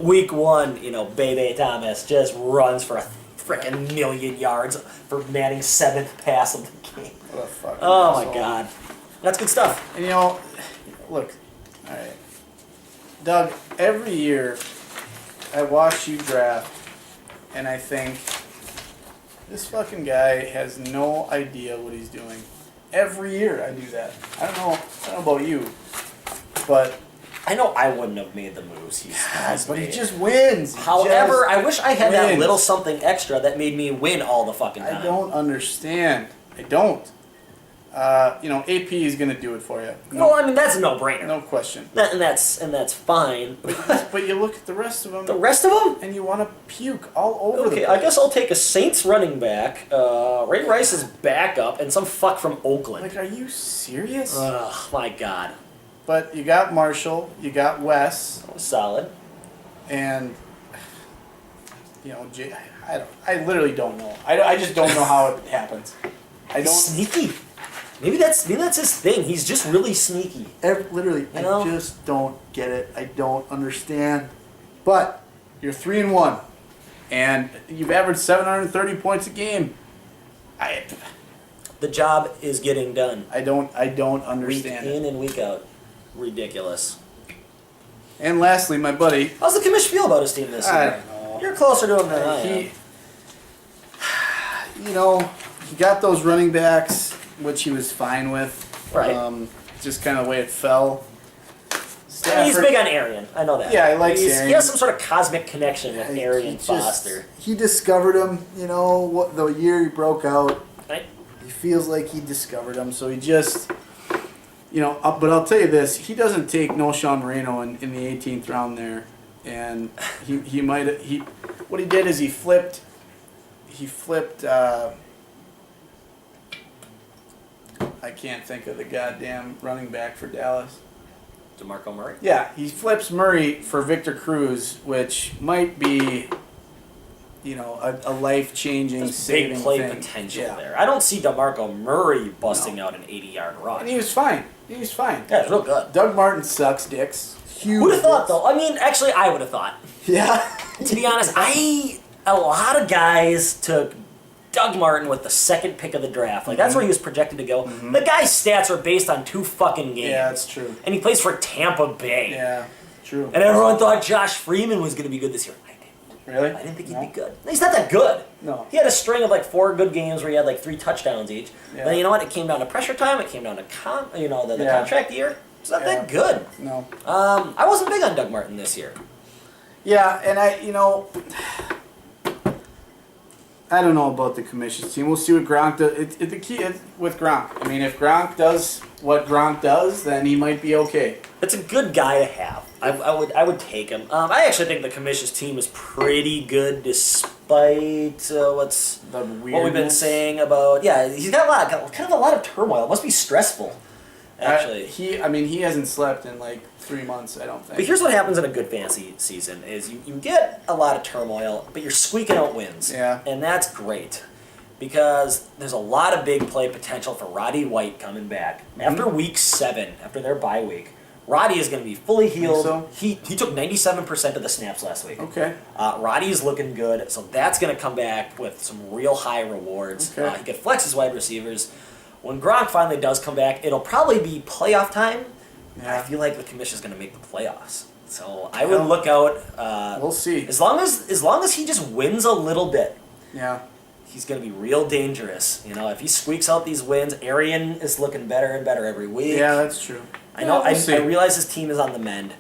week 1, Bebe Thomas just runs for a freaking million yards for Manning's 7th pass of the game. What a fucking Oh my asshole. God. That's good stuff. And look, all right. Doug, every year I watch you draft and I think this fucking guy has no idea what he's doing. Every year I do that. I don't know about you, but I know I wouldn't have made the moves he's but he made. just wins. However, I wish I had that wins. little something extra that made me win all the fucking time. I don't understand. I don't. AP is going to do it for you. Well, I mean, that's a no-brainer. No question. And that's fine. But you look at the rest of them, The rest of them? and you want to puke all over the Okay, place. I guess I'll take a Saints running back, Ray Rice's backup, and some fuck from Oakland. Like, are you serious? Ugh, my God. But you got Marshall, you got Wes, That was solid. and I literally don't know. I just don't know how it happens. I He's don't. sneaky. Maybe that's his thing. He's just really sneaky. Literally, You know? I just don't get it. I don't understand. But you're 3-1, and you've averaged 730 points a game. The job is getting done. I don't Week understand in it. and week out. Ridiculous. And lastly, my buddy, How's the commission feel about his team this year? I don't know. You're closer to him than I am. He got those running backs, which he was fine with. Right. Just kind of the way it fell. And he's big on Arian. I know that. Yeah, he likes He Arian. has some sort of cosmic connection with Arian Foster. He discovered him, what the year he broke out. Right? He feels like he discovered him, so he just, but I'll tell you this, he doesn't take no Sean Marino in the 18th round there, and what he did is he flipped, I can't think of the goddamn running back for Dallas. DeMarco Murray? Yeah, he flips Murray for Victor Cruz, which might be, a life-changing, There's saving big play thing. potential Yeah. there. I don't see DeMarco Murray busting out an 80-yard run. And he was fine. He's fine. Yeah, it's real good. Doug Martin sucks dicks. Huge. Who'd have thought, dicks. though? I mean, actually, I would have thought. Yeah. To be honest, a lot of guys took Doug Martin with the second pick of the draft. Like, that's where he was projected to go. The guy's stats are based on 2 fucking games. Yeah, that's true. And he plays for Tampa Bay. Yeah, true. And everyone thought Josh Freeman was going to be good this year. I didn't. Really? I didn't think he'd be good. He's not that good. No. He had a string of like 4 good games where he had like 3 touchdowns each. Yeah. But you know what? It came down to pressure time. It came down to the Yeah. contract year. It's not that good. No. I wasn't big on Doug Martin this year. Yeah, and I don't know about the commissions team. We'll see what Gronk does. The key is with Gronk. I mean, if Gronk does what Gronk does, then he might be okay. It's a good guy to have. I would take him. I actually think the commissions team is pretty good, despite what we've been saying about. Yeah, he's got kind of a lot of turmoil. It must be stressful. Actually, he hasn't slept in like 3 months. I don't think. But here's what happens in a good fantasy season: is you get a lot of turmoil, but you're squeaking out wins. Yeah. And that's great. Because there's a lot of big play potential for Roddy White coming back. After week 7, after their bye week, Roddy is going to be fully healed. So? He took 97% of the snaps last week. Okay. Roddy is looking good, so that's going to come back with some real high rewards. Okay. He could flex his wide receivers. When Gronk finally does come back, it'll probably be playoff time. Yeah. I feel like the commission's going to make the playoffs. So I would look out. We'll see. As long as he just wins a little bit. Yeah. He's going to be real dangerous. You know, if he squeaks out these wins, Arian is looking better and better every week. Yeah, that's true. I know. We'll see. I realize his team is on the mend,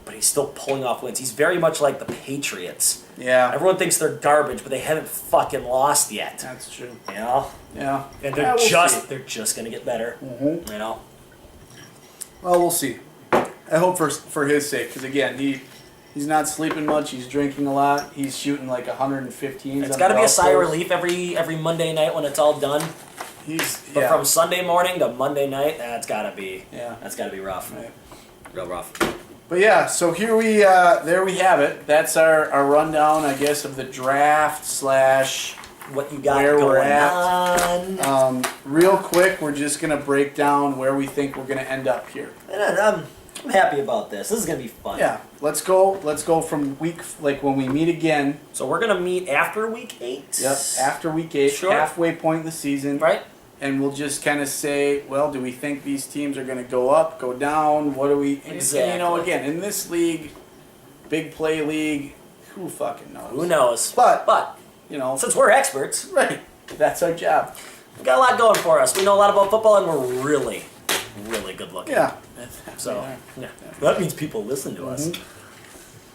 but he's still pulling off wins. He's very much like the Patriots. Yeah. Everyone thinks they're garbage, but they haven't fucking lost yet. That's true. You know, Yeah. and Yeah, we'll see. they're just going to get better. You know, Well, we'll see. I hope for his sake, because again, he's not sleeping much. He's drinking a lot. He's shooting like 115s. it's got to be a sigh of relief every Monday night when it's all done. But from Sunday morning to Monday night, that's got to be rough. Right. Real rough. But yeah, so here there we have it. That's our rundown, I guess, of the draft / What you got where going we're at. on? Real quick, we're just gonna break down where we think we're gonna end up here. And I'm happy about this. This is gonna be fun. Yeah, let's go from when we meet again. So we're gonna meet after week 8. Yep, after week 8, Sure. halfway point of the season. Right. And we'll just kind of say, well, do we think these teams are going to go up, go down? What do we... Exactly. And, you know, again, in this league, big play league, who fucking knows? Who knows? But you know... Since we're experts, Right. That's our job. we got a lot going for us. We know a lot about football, and we're really, really good looking. Yeah. So, yeah. That means people listen to us.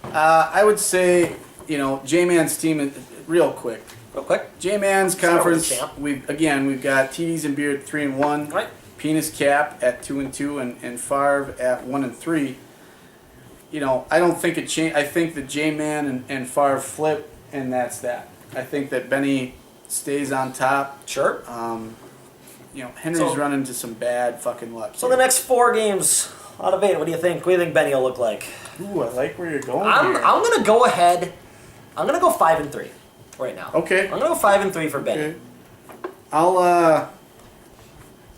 I would say, you know, J-Man's team, real quick. Real quick. J-Man's Start with conference, the champ. we've got TDs and Beard 3-1. Right. Penis Cap at 2-2 and Favre at 1-3. You know, I don't think it changed. I think that J-Man and Favre flip, and that's that. I think that Benny stays on top. Sure. You know, Henry's run into some bad fucking luck. So the next 4 games out of 8, what do you think? What do you think Benny will look like? Ooh, I like where you're going I'm here. gonna go ahead. I'm gonna go 5-3 right now. Okay. I'm gonna go 5-3 for Benny. Okay. I'll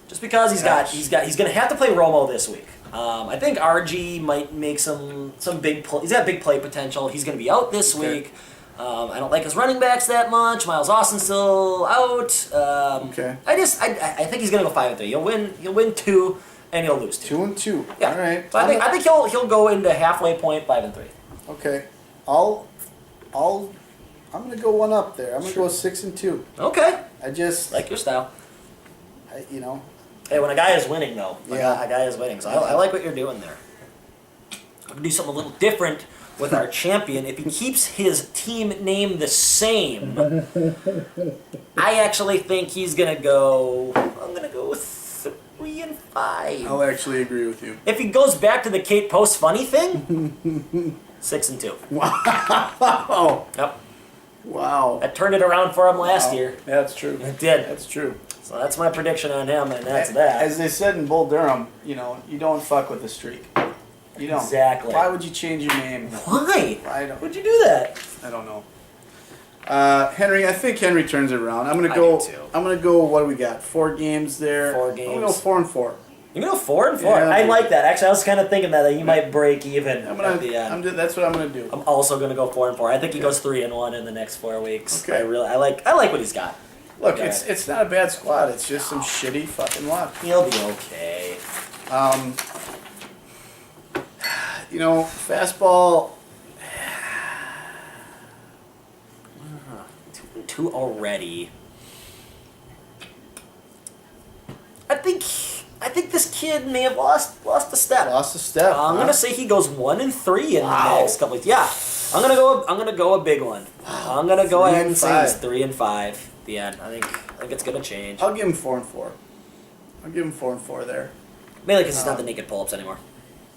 Just because he's gonna have to play Romo this week. I think RG might make some big play. He's got big play potential. He's gonna be out this Okay. week. I don't like his running backs that much. Miles Austin's still out. Okay. I think he's gonna go 5-3. He'll win 2 and he'll lose 2. 2-2. Yeah. All right. So I think he'll go into halfway point 5-3. Okay. I'm gonna go one up there. I'm gonna go 6-2. Okay. I just Like your style. you know. Hey, when a guy is winning though, Yeah. a guy is winning. So I like what you're doing there. I'm gonna do something a little different with our champion. If he keeps his team name the same, I actually think he's gonna go. I'm gonna go 3-5. I'll actually agree with you. If he goes back to the Kate Post funny thing, 6-2. Wow. Yep. Wow. I turned it around for him last year. That's true. It did. That's true. So that's my prediction on him, and that's that. As they said in Bull Durham, you know, you don't fuck with the streak. You don't. Exactly. Why would you change your name? Why? I don't. Would you do that? I don't know. Henry, I think Henry turns it around. I'm gonna I go. do too. I'm gonna go. What do we got? 4 games there. 4 I'm gonna games. go 4-4. You're You're gonna go 4 and 4. Yeah. I like that. Actually, I was kind of thinking that he might break even I'm gonna. at the end. That's what I'm gonna do. I'm also gonna go 4 and 4. I think he goes 3 and 1 in the next 4 weeks. Okay. I like what he's got. Look, it's not a bad squad. It's just some shitty fucking luck. He'll be okay. Fastball. 2 already. I think this kid may have lost a step. Lost a step. I'm gonna say he goes 1 and 3 in the next couple of yeah. I'm gonna go a big one. I'm gonna go 3 ahead and and say he's 5. 3 and 5 at the end. I think it's gonna change. I'll give him 4 and 4. I'll give him 4 and 4 there. Mainly because he's not the naked pull-ups anymore.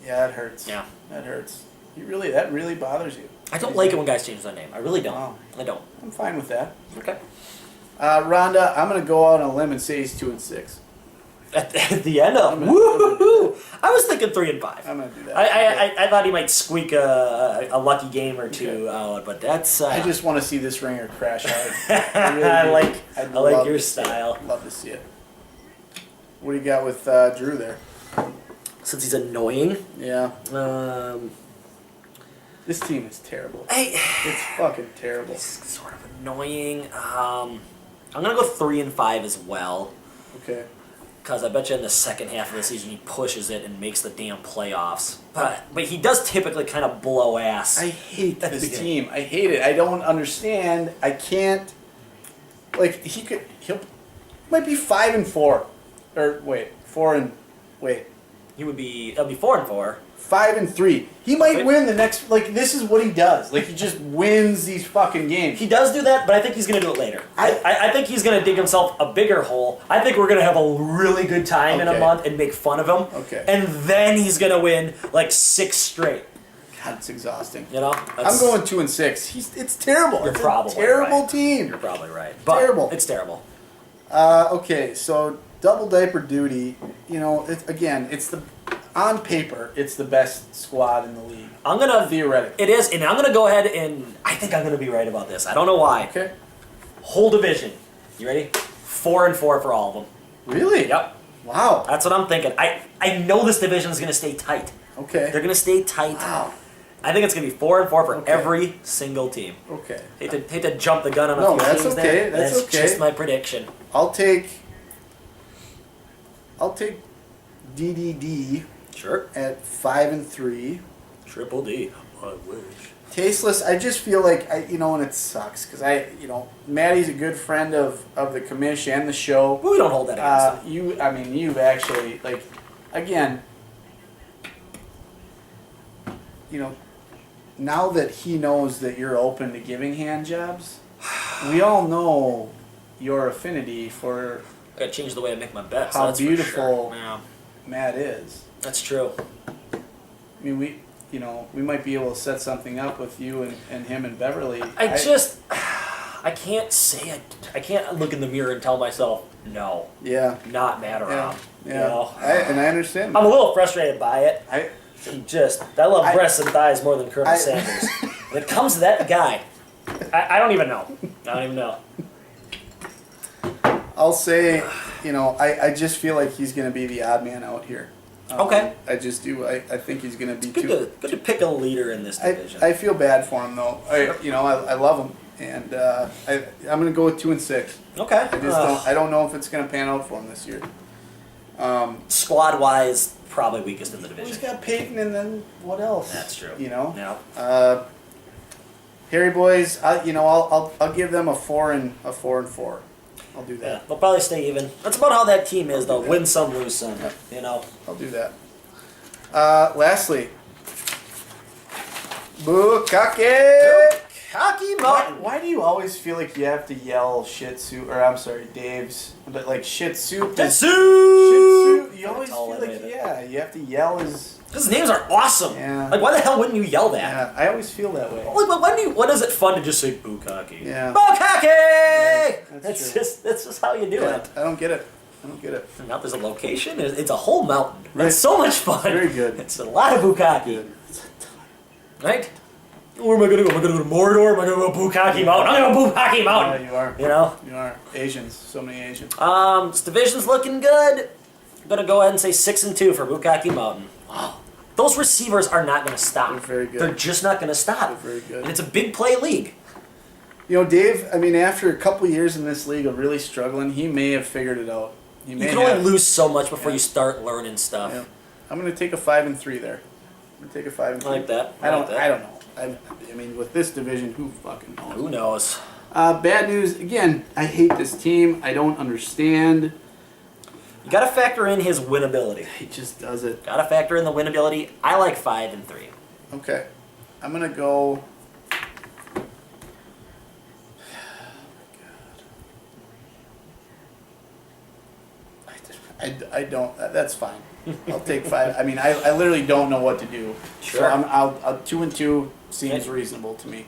Yeah, that hurts. Yeah. That hurts. That really bothers you. I don't like it when guys change their name. I really don't. Wow. I don't. I'm fine with that. Okay. Rhonda, I'm gonna go out on a limb and say he's 2 and 6. At the end of I'm gonna- woo! I was thinking 3 and 5. I'm gonna do that. I thought he might squeak a lucky game or two out, but that's. I just want to see this ringer crash hard. I really I do. like I'd I like love your to see it. style. Love to see it. What do you got with Drew there? Since he's annoying, Yeah. um, This team is terrible. it's It's fucking terrible. sort of annoying. I'm gonna go 3 and 5 as well, Okay. because I bet you in the second half of the season he pushes it and makes the damn playoffs. But he does typically kind of blow ass. I hate At the this beginning. team. I hate it. I don't understand. I can't. Like he'll might be 5 and 4, or wait 4 and wait It'll be 4 and 4. 5 and 3. He might Okay. win the next. Like this is what he does. Like he just wins these fucking games. He does do that, but I think he's going to do it later. I think he's going to dig himself a bigger hole. I think we're going to have a really good time in a Okay. month and make fun of him. Okay. And then he's going to win like 6 straight. God, it's exhausting. You know? I'm going 2 and 6. It's terrible. You're It's probably a terrible right. team. You're probably right. But Terrible. It's terrible. Okay, so double diaper duty. On paper, it's the best squad in the league. I'm going to... Theoretically. It is, and I'm going to go ahead and... I think I'm going to be right about this. I don't know why. Okay. Whole division. You ready? 4 and 4 for all of them. Really? Yep. Wow. That's what I'm thinking. I know this division is going to stay tight. Okay. They're going to stay tight. Wow. I think it's going to be 4 and 4 for Okay. every single team. Okay. Hate to jump the gun on a No, few that's teams okay. there. That's okay. just my prediction. I'll take DDD Sure. at 5 and 3. Triple D. I wish. Tasteless. I just feel like and it sucks because Maddie's a good friend of the commission and the show. Well, we don't hold that against him. You've actually again. Now that he knows that you're open to giving hand jobs, we all know your affinity for I gotta change the way I make my bets. how that's for beautiful sure. Yeah, Matt is. that's true. I mean, we might be able to set something up with you and him and Beverly. I can't say it. I can't look in the mirror and tell myself no, Yeah. not mad around. Yeah. You know? I understand. I'm a little frustrated by it. I I love breasts and thighs more than Colonel Sanders. When it comes to that guy, I don't even know. I don't even know. I'll say, I just feel like he's going to be the odd man out here. Okay. I just do. I think he's going to be Good to pick a leader in this division. I feel bad for him though. I love him, and I'm going to go with 2 and 6. Okay. I just don't know if it's going to pan out for him this year. Squad wise, probably weakest in the division. He's got Peyton, and then what else? That's true. Yeah. Harry boys, I'll give them a 4 and 4. I'll do Yeah, that. they'll probably stay even. That's about how that team is, though. Win some, lose some. I'll do that. Lastly, Bukake. Hockey Mountain. Why do you always feel like you have to yell shit soup, or I'm sorry, Dave's, but like shit soup? Shit Shit soup! soup. You always That's all feel I like, made you have to yell as. Because names are awesome. Yeah. Like, why the hell wouldn't you yell that? Yeah, I always feel that way. Like, but when is it fun to just say Bukaki? Yeah. Bukaki! That's That's just how you do Yeah, it. I don't get it. Now there's a location. It's a whole mountain. Right. It's so much fun. Very good. It's a lot of Bukaki. Right? Where am I gonna go? Am I gonna go to Mordor? Am I gonna go to Bukaki Mountain? I'm gonna go Bukaki Mountain. Yeah, you are. You know? You are. Asians. So many Asians. This division's looking good. I'm going to go ahead and say 6-2 for Bukkake Mountain. Wow. Those receivers are not going to stop. They're very good. They're just not going to stop. They're very good. And it's a big play league. You know, Dave, I mean, after a couple years in this league of really struggling, he may have figured it out. You can only lose so much before you start learning stuff. Yeah. I'm going to take a 5-3 there. I'm going to take a 5-3. I like that. I don't know. I mean, with this division, who fucking knows? Who knows? Bad news, again, I hate this team. I don't understand. You got to factor in his winnability. He just does it. Got to factor in the winnability. I like 5-3. Okay. I'm going to go... I don't. That's fine. I'll take 5. I mean, I literally don't know what to do. Sure. So I'll 2-2 seems reasonable to me.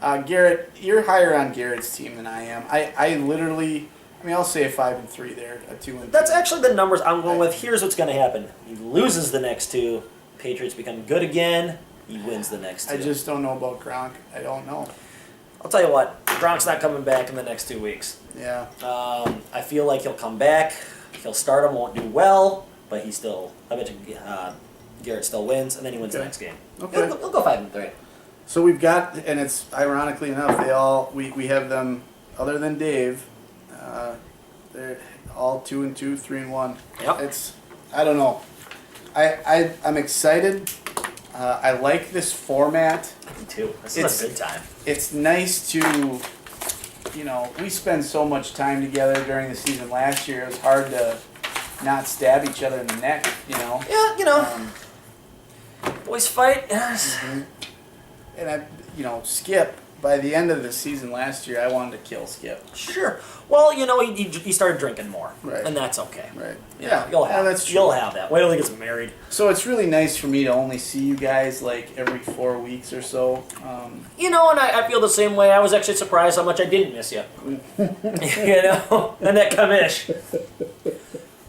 Garrett, you're higher on Garrett's team than I am. I literally. I mean, I'll say a 5-3 there, a 2-2. That's actually the numbers I'm going with. Here's what's going to happen. He loses the next 2. Patriots become good again. He wins the next 2. I just don't know about Gronk. I don't know. I'll tell you what. Gronk's not coming back in the next 2 weeks. Yeah. I feel like he'll come back. He'll start him, won't do well, but he still. I bet you Garrett still wins, and then he wins the next game. Okay. He'll go 5-3. So we've got, and it's ironically enough, we have them, other than Dave, they're all 2-2, 3-1. Yep. I don't know. I'm excited. I like this format. Me too. This is a good time. It's nice to, you know, we spend so much time together during the season last year. It was hard to not stab each other in the neck, you know. Yeah, you know. Boys fight. Yes. Mm-hmm. And Skip, by the end of the season last year, I wanted to kill Skip. Sure. Well, you know, he started drinking more, Right. and that's okay. Right. Yeah, you'll have. that's true. You'll have that. Wait till he gets married. So it's really nice for me to only see you guys like every 4 weeks or so. You know, and I feel the same way. I was actually surprised how much I didn't miss you. You know, and that come-ish.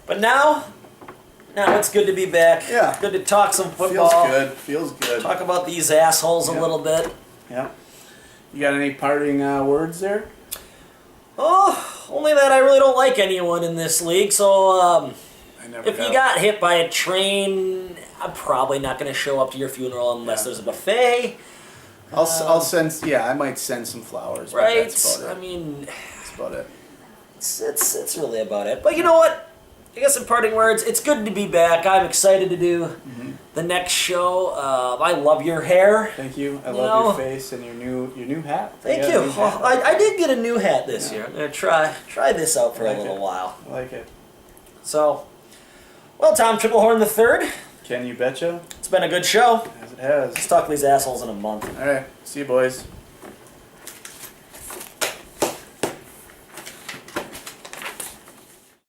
But now it's good to be back. Yeah. Good to talk some football. Feels good. Talk about these assholes a Yeah. little bit. Yeah. You got any parting words there? Oh, only that I really don't like anyone in this league. So if you got hit by a train, I'm probably not going to show up to your funeral unless there's a buffet. I'll send. Yeah, I might send some flowers. Right. But that's about it. I mean, That's about it. it's really about it. But you know what? I guess in parting words, it's good to be back. I'm excited to do the next show. I love your hair. Thank you. I love your face and your new hat. Thank you. Well, I did get a new hat this year. I'm gonna try this out for a little while. I like it. So, well, Tom Triplehorn the third. Can you betcha? It's been a good show. As it has. Let's talk to these assholes in a month. All right. See you, boys.